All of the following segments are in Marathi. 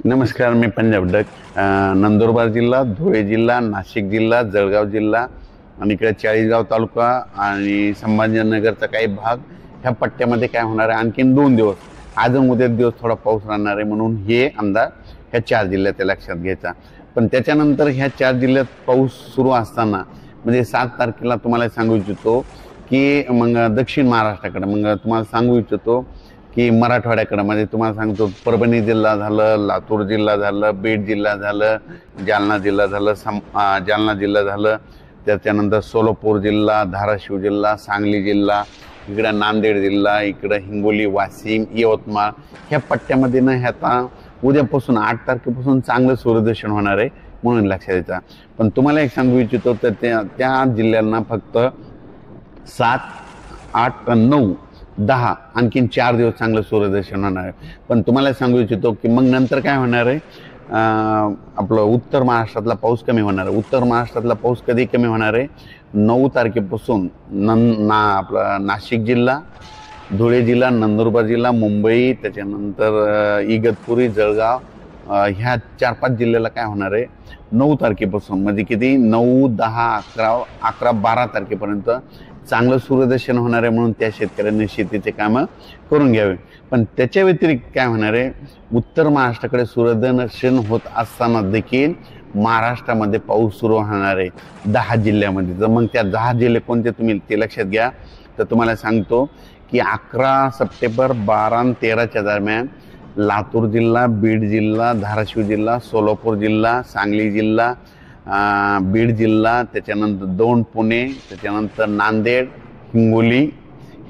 नमस्कार, मी पंजाब डक. नंदुरबार जिल्हा, धुळे जिल्हा, नाशिक जिल्हा, जळगाव जिल्हा आणि इकडे चाळीसगाव तालुका आणि संभाजीनगरचा काही भाग ह्या पट्ट्यामध्ये काय होणार आहे. आणखीन 2 दिवस, आज आणि उद्या दिवस थोडा पाऊस राहणार आहे, म्हणून हे अंदाज ह्या 4 जिल्ह्यात लक्षात घ्यायचा. पण त्याच्यानंतर ह्या 4 जिल्ह्यात पाऊस सुरू असताना म्हणजे 7 तारखेला तुम्हाला सांगू इच्छितो की मग दक्षिण महाराष्ट्राकडे मग तुम्हाला सांगू इच्छितो की मराठवाड्याकडे म्हणजे तुम्हाला सांगतो परभणी जिल्हा झालं, लातूर जिल्हा झालं, बीड जिल्हा झालं, जालना जिल्हा झालं, जालना जिल्हा झालं, त्याच्यानंतर सोलापूर जिल्हा, धाराशिव जिल्हा, सांगली जिल्हा, इकडं नांदेड जिल्हा, इकडं हिंगोली, वाशिम, यवतमाळ ह्या पट्ट्यामध्ये ना ह्याचा उद्यापासून 8 तारखेपासून चांगलं सूर्यदर्शन होणार आहे, म्हणून लक्षात द्यायचा. पण तुम्हाला एक सांगू इच्छितो तर त्या जिल्ह्यांना फक्त 7, 8, 9, 10 आणखीन 4 दिवस चांगलं सूर्यदर्शन होणार आहे. पण तुम्हाला सांगू इच्छितो की मग नंतर काय होणार आहे, आपलं उत्तर महाराष्ट्रातला पाऊस कमी होणार आहे. उत्तर महाराष्ट्रातला पाऊस कधी कमी होणार आहे, 9 तारखेपासून आपला नाशिक जिल्हा, धुळे जिल्हा, नंदुरबार जिल्हा, मुंबई, त्याच्यानंतर इगतपुरी, जळगाव ह्या 4-5 जिल्ह्याला काय होणार आहे 9 तारखेपासून म्हणजे किती 9, 10, 11, 12 तारखेपर्यंत चांगलं सूर्यदर्शन होणार आहे, म्हणून त्या शेतकऱ्यांनी शेतीचे कामं करून घ्यावे. पण त्याच्या व्यतिरिक्त काय होणार आहे, उत्तर महाराष्ट्राकडे सूर्यदर्शन होत असताना देखील महाराष्ट्रामध्ये पाऊस सुरू होणार आहे 10 जिल्ह्यामध्ये. जर मग त्या 10 जिल्हे कोणते तुम्ही ते लक्षात घ्या. तर तुम्हाला सांगतो की 11 सप्टेंबर, 12 आणि 13च्या दरम्यान लातूर जिल्हा, बीड जिल्हा, धाराशिव जिल्हा, सोलापूर जिल्हा, सांगली जिल्हा, बीड जिल्हा, त्याच्यानंतर दौंड, पुणे, त्याच्यानंतर नांदेड, हिंगोली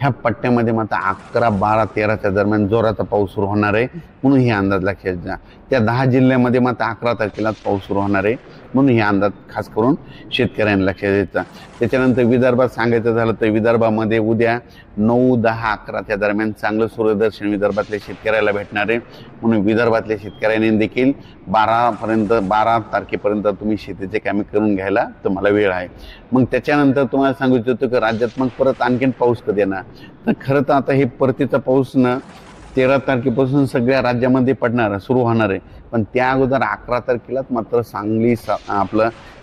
ह्या पट्ट्यामध्ये मात्र 11, 12, 13च्या दरम्यान जोराचा पाऊस सुरू होणार आहे, म्हणून हे अंदाज लक्षात घ्या. त्या 10 जिल्ह्यामध्ये मात्र 11 तारखेला पाऊस सुरू होणार आहे, म्हणून हे अंदाज खास करून शेतकऱ्यांना लक्षात द्यायचा. त्याच्यानंतर विदर्भात सांगायचं झालं तर विदर्भामध्ये उद्या 9, 10, 11च्या दरम्यान चांगलं सूर्यदर्शन विदर्भातल्या शेतकऱ्याला भेटणार आहे, म्हणून विदर्भातल्या शेतकऱ्यांनी देखील 12 तारखेपर्यंत तुम्ही शेतीचे कामे करून घ्यायला तुम्हाला वेळ आहे. मग त्याच्यानंतर तुम्हाला सांगू इच्छितो की राज्यात मग परत आणखीन पाऊस कधी येणार. तर खरं तर आता हे परतीचा पाऊस ना 13 तारखेपासून सगळ्या राज्यामध्ये पडणार सुरू होणार आहे. पण त्या अगोदर 11 तारखेलाच मात्र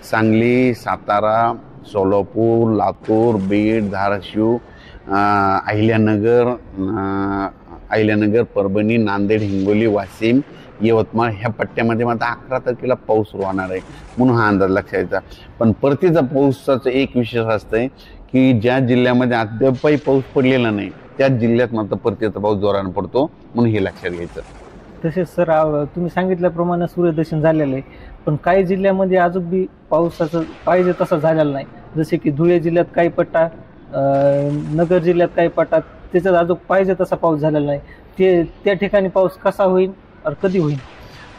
सांगली, सातारा, सोलापूर, लातूर, बीड, धाराशिव, अहिल्यानगर, परभणी, नांदेड, हिंगोली, वाशिम, यवतमाळ ह्या पट्ट्यामध्ये मात्र 11 तारखेला पाऊस सुरू होणार आहे, म्हणून हा अंदाज लक्षात घ्यायचा. पण परतीचा पाऊसाचं एक विशेष असतंय की ज्या जिल्ह्यामध्ये अद्यापही पाऊस पडलेला नाही त्याच जिल्ह्यात मात्र परतीचा पाऊस जोराने पडतो, म्हणून हे लक्षात घ्यायचं. तसेच सर तुम्ही सांगितल्याप्रमाणे सूर्यदर्शन झालेलं आहे, पण काही जिल्ह्यामध्ये अजून बी पावसाचं पाहिजे तसं झालेलं नाही. जसे की धुळे जिल्ह्यात काही पट्टा, नगर जिल्ह्यात काही पट्टा त्याच्यात अजून पाहिजे तसा पाऊस झालेला नाही. त्या ठिकाणी पाऊस कसा होईल और कधी होईल?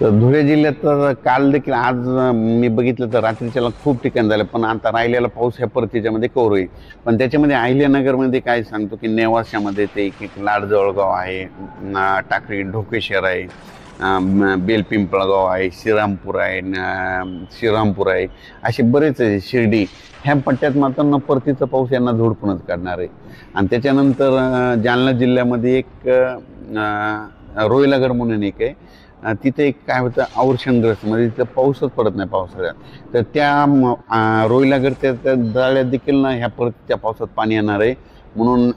तर धुळे जिल्ह्यात काल देखील आज मी बघितलं तर रात्रीच्याला खूप ठिकाण झालं, पण आता राहिलेला पाऊस ह्या परतीच्यामध्ये कव्हर होईल. पण त्याच्यामध्ये अहिल्यानगरमध्ये काय सांगतो की नेवाशामध्ये ते एक लाडजवळगाव आहे, टाकळी ढोकेश्वर आहे, बेलपिंपळगाव आहे, श्रीरामपूर आहे, असे बरेच आहे, शिर्डी ह्या पट्ट्यात मात्र परतीचा पाऊस यांना झोडपूनच काढणार आहे. आणि त्याच्यानंतर जालना जिल्ह्यामध्ये एक रोहिलागड म्हणून एक आहे, तिथे एक काय होतं अवर्षणग्रस्त म्हणजे तिथं पाऊसच पडत नाही पावसाळ्यात. तर त्या रोहिलागडच्या दळ्यात देखील ना ह्या परतीच्या पावसात पाणी येणार आहे, म्हणून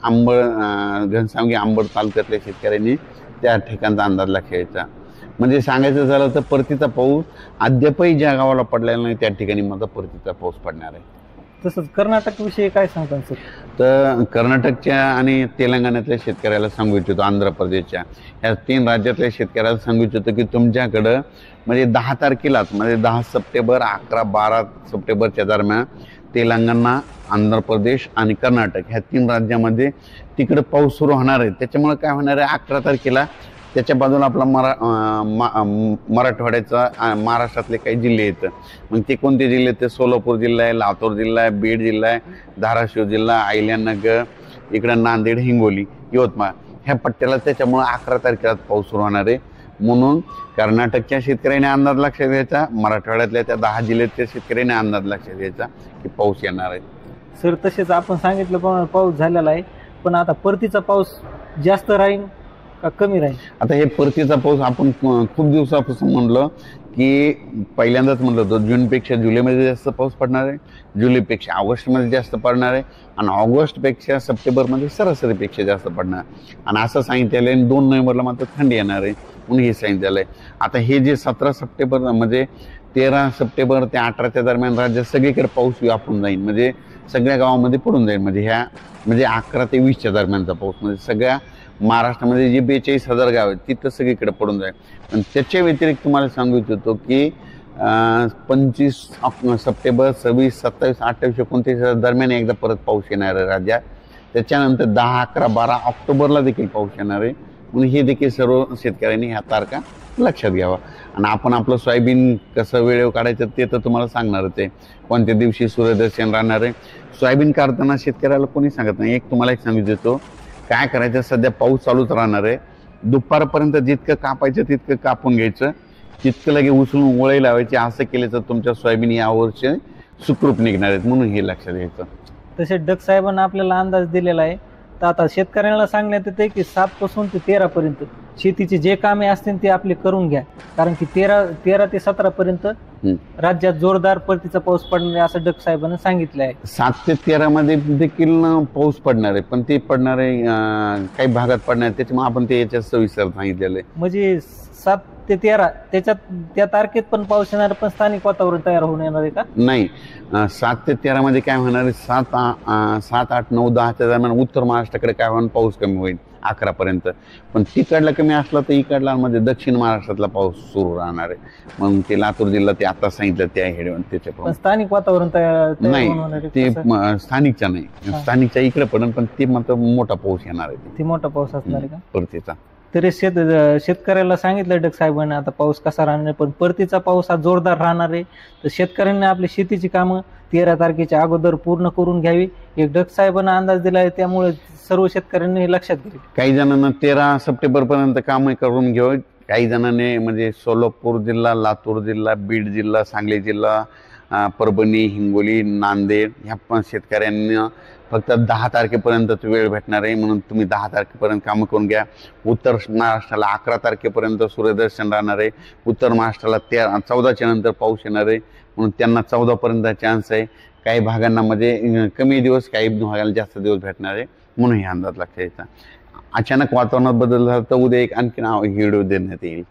घनसावंगी आंबड तालुक्यातल्या शेतकऱ्यांनी त्या ठिकाणचा अंदाज लक्षात घ्यायचा. म्हणजे सांगायचं झालं तर परतीचा पाऊस अद्यापही ज्या गावाला पडलेला नाही त्या ठिकाणी माझा परतीचा पाऊस पडणार आहे. तसंच कर्नाटक विषयी काय सांगतात सर? तर कर्नाटकच्या आणि तेलंगणातल्या शेतकऱ्याला सांगू इच्छितो, आंध्र प्रदेशच्या ह्या 3 राज्यातल्या शेतकऱ्याला सांगू इच्छितो की तुमच्याकडं म्हणजे 10 तारखेलाच म्हणजे 10 सप्टेंबर, 11, 12 सप्टेंबरच्या दरम्यान तेलंगणा, आंध्र प्रदेश आणि कर्नाटक ह्या 3 राज्यामध्ये तिकडं पाऊस सुरू होणार आहे. त्याच्यामुळे काय होणार आहे 11 तारखेला त्याच्या बाजूला आपला मराठवाड्याचा महाराष्ट्रातले काही जिल्हे येतं. मग ते कोणते जिल्हे ते सोलापूर जिल्हा आहे, लातूर जिल्हा आहे, बीड जिल्हा आहे, धाराशिव जिल्हा, अहिल्यानगर, इकडं नांदेड, हिंगोली, यवतमाळ ह्या पट्ट्याला त्याच्यामुळे 11 तारखेला पाऊस सुरू होणार आहे. म्हणून कर्नाटकच्या शेतकऱ्याने अंदाज लक्षात घ्यायचा, मराठवाड्यातल्या त्या 10 जिल्ह्यातल्या शेतकऱ्याने अंदाज लक्षात घ्यायचा की पाऊस येणार आहे. सर तसेच आपण सांगितल्याप्रमाणे पाऊस झालेला आहे, पण आता परतीचा पाऊस जास्त राहील का कमी राहील? आता हे परतीचा पाऊस आपण खूप दिवसापासून म्हणलं की पहिल्यांदाच म्हणलं होतं जूनपेक्षा जुलैमध्ये जास्त पाऊस पडणार आहे, जुलैपेक्षा ऑगस्टमध्ये जास्त पडणार आहे आणि ऑगस्टपेक्षा सप्टेंबरमध्ये सरासरीपेक्षा जास्त पडणार आणि असं सांगितलेलं आहे. 2 नोव्हेंबरला मात्र थंडी येणार आहे म्हणून हे सांगितलेलं आहे. आता हे जे 17 सप्टेंबर म्हणजे 13 सप्टेंबर ते 18च्या दरम्यान राज्यात सगळीकडे पाऊस व्यापून जाईल, म्हणजे सगळ्या गावामध्ये पडून जाईल. म्हणजे 11 ते 20च्या दरम्यानचा पाऊस म्हणजे सगळ्या महाराष्ट्रामध्ये जे 42,000 गाव आहेत तिथं सगळीकडे पडून जाईल. पण त्याच्या व्यतिरिक्त तुम्हाला सांगू इच्छितो की 25 सप्टेंबर, 26, 27, 28, 29 दरम्यान एकदा परत पाऊस येणार आहे राज्यात. त्याच्यानंतर 10, 11, 12 ऑक्टोबरला देखील पाऊस येणार आहे. म्हणून हे देखील सर्व शेतकऱ्यांनी ह्या तारखा लक्षात घ्यावा. आणि आपण आपलं सोयाबीन कसं वेळेवर काढायचं ते तर तुम्हाला सांगणारच आहे, कोणत्या दिवशी सूर्यदर्शन राहणार आहे. सोयाबीन काढताना शेतकऱ्याला कोणी सांगत नाही. तुम्हाला एक सांगू देतो काय करायचं. सध्या पाऊस चालूच राहणार आहे. दुपारपर्यंत जितकं कापायचं तितकं कापून घ्यायचं, तितकं लगे उचलून ओळी लावायची. असं केलं तर तुमच्या सोयाबीन यावर्षी सुखरूप निघणार आहेत, म्हणून हे लक्षात घ्यायचं. तसे डग साहेबांना आपल्याला अंदाज दिलेला आहे. तर आता शेतकऱ्यांना सांगण्यात येते की 7 पासून ते 13 पर्यंत शेतीचे जे कामे असतील ते आपले करून घ्या, कारण की 13 ते 17 पर्यंत राज्यात जोरदार परतीचा पाऊस पडणार आहे असं डग साहेबांना सांगितलं आहे. 7 ते 13 मध्ये देखील पाऊस पडणार आहे, पण ते पडणार आहे काही भागात पडणार आहे. त्याच्यामुळे आपण ते याच्यात सविस्तर सांगितलेलं आहे. म्हणजे 7 ते 13 त्याच्यात त्या तारखेत पण पाऊस येणार, पण स्थानिक वातावरण तयार होऊन येणार आहे का? नाही, 7 ते 13 मध्ये काय होणार आहे, 7, 8, 9, 10च्या दरम्यान उत्तर महाराष्ट्राकडे काय होणार, पाऊस कमी होईल 11 पर्यंत. पण तिकडला कमी असला तर इकडला म्हणजे दक्षिण महाराष्ट्रातला पाऊस सुरू राहणार आहे. मग ते लातूर जिल्हा ते आता सांगितलं त्या हेडून त्याच्याप्रमाणे स्थानिक वातावरण तयार नाही, होणार ते स्थानिकच्या नाही, स्थानिकच्या इकडे पडेल, पण ते मात्र मोठा पाऊस येणार आहे. ते मोठा पाऊस असणार आहे का परतीचा? तरी शेतकऱ्याला सांगितलं डग साहेबांना आता पाऊस कसा राहणार, पण परतीचा पाऊस हा जोरदार राहणार आहे. तर शेतकऱ्यांनी आपली शेतीची कामं 13 तारखेच्या अगोदर पूर्ण करून घ्यावी, एक डग साहेबांना अंदाज दिला आहे. त्यामुळे सर्व शेतकऱ्यांनी हे लक्षात घ्यावे. काही जणांना 13 सप्टेंबर पर्यंत काम करून घ्यावे. काही जणांनी म्हणजे सोलापूर जिल्हा, लातूर जिल्हा, बीड जिल्हा, सांगली जिल्हा, परभणी, हिंगोली, नांदेड ह्या पण शेतकऱ्यांना फक्त 10 तारखेपर्यंतच वेळ भेटणार आहे, म्हणून तुम्ही 10 तारखेपर्यंत कामं करून घ्या. उत्तर महाराष्ट्राला 11 तारखेपर्यंत सूर्यदर्शन राहणार आहे. उत्तर महाराष्ट्राला 14च्या नंतर पाऊस येणार आहे, म्हणून त्यांना 14 पर्यंत चान्स आहे. काही भागांना म्हणजे कमी दिवस, काही भागाला जास्त दिवस भेटणार आहे, म्हणून हे अंदाज लक्षात यायचा. अचानक वातावरणात बदल झाला तर उद्या एक आणखीन व्हिडिओ देण्यात येईल.